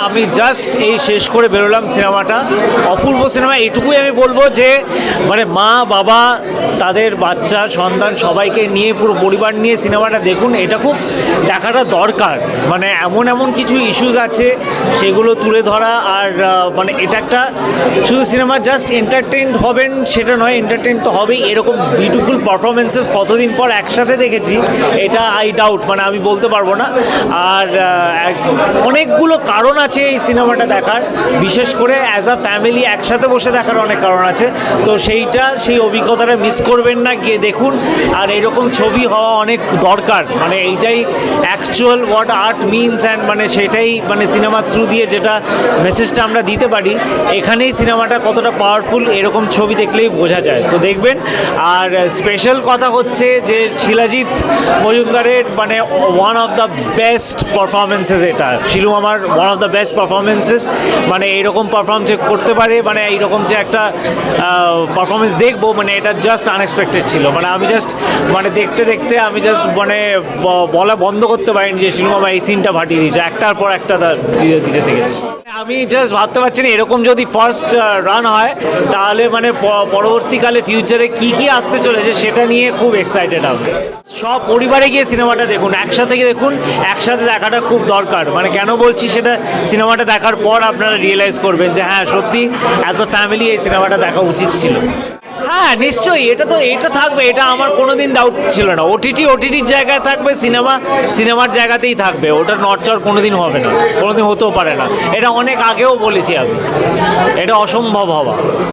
আমি জাস্ট এই শেষ করে বেরোলাম সিনেমাটা, অপূর্ব সিনেমা। এইটুকুই আমি বলবো যে মানে মা বাবা তাদের বাচ্চা সন্তান সবাইকে নিয়ে পুরো পরিবার নিয়ে সিনেমাটা দেখুন, এটা খুব দেখাটা দরকার। মানে এমন এমন কিছু ইস্যুস আছে সেগুলো তুলে ধরা, আর মানে এটা একটা শুধু সিনেমা জাস্ট এন্টারটেইন হবেন সেটা নয়, এন্টারটেইন তো হবেই, এরকম বিউটিফুল পারফরমেন্সেস কতদিন পর একসাথে দেখেছি এটা আই ডাউট, মানে আমি বলতে পারবো না। আর অনেকগুলো কারণ আছে এই সিনেমাটা দেখার, বিশেষ করে অ্যাজ আ ফ্যামিলি একসাথে বসে দেখার অনেক কারণ আছে। তো সেই অভিজ্ঞতাটা মিস করবেন না, গিয়ে দেখুন। আর এরকম ছবি হওয়া অনেক দরকার, মানে এইটাই actual what art means, and মানে সেটাই মানে সিনেমার থ্রু দিয়ে যেটা মেসেজটা আমরা দিতে পারি, এখানেই সিনেমাটা কতটা পাওয়ারফুল এরকম ছবি দেখলেই বোঝা যায়। তো দেখবেন। আর স্পেশাল কথা হচ্ছে যে শিলাজিৎ মজুমদারের মানে one of the best performances, এটা শিলু আমার one of the best performances. মানে এইরকম পারফর্ম যে করতে পারে, মানে এইরকম যে একটা পারফরমেন্স দেখবো, মানে এটা জাস্ট আনএক্সপেক্টেড ছিল। মানে আমি জাস্ট মানে দেখতে দেখতে আমি জাস্ট মানে বলা বন্ধ করতে পারিনি যে শিলু মামা এই সিনটা ফাটিয়ে দিয়েছে, একটার পর একটা দিতে থেকেছে। আমি জাস্ট ভাবতে পারছি না এরকম যদি ফার্স্ট রান হয় তাহলে মানে পরবর্তীকালে ফিউচারে কি কি আসতে চলেছে সেটা নিয়ে খুব এক্সাইটেড আমি। সব পরিবারে গিয়ে সিনেমাটা দেখুন, একসাথে গিয়ে দেখুন, একসাথে দেখাটা খুব দরকার। মানে কেন বলছি সেটা সিনেমাটা দেখার পর আপনারা রিয়েলাইজ করবেন যে হ্যাঁ সত্যি অ্যাজ আ ফ্যামিলি এই সিনেমাটা দেখা উচিত ছিল। হ্যাঁ নিশ্চয়ই, এটা থাকবে, এটা আমার কোনোদিন ডাউট ছিল না। ওটিটির জায়গায় থাকবে, সিনেমার জায়গাতেই থাকবে, ওটা নড়চড় কোনোদিন হবে না, কোনোদিন হতেও পারে না। এটা অনেক আগেও বলেছি আমি, এটা অসম্ভব হওয়া।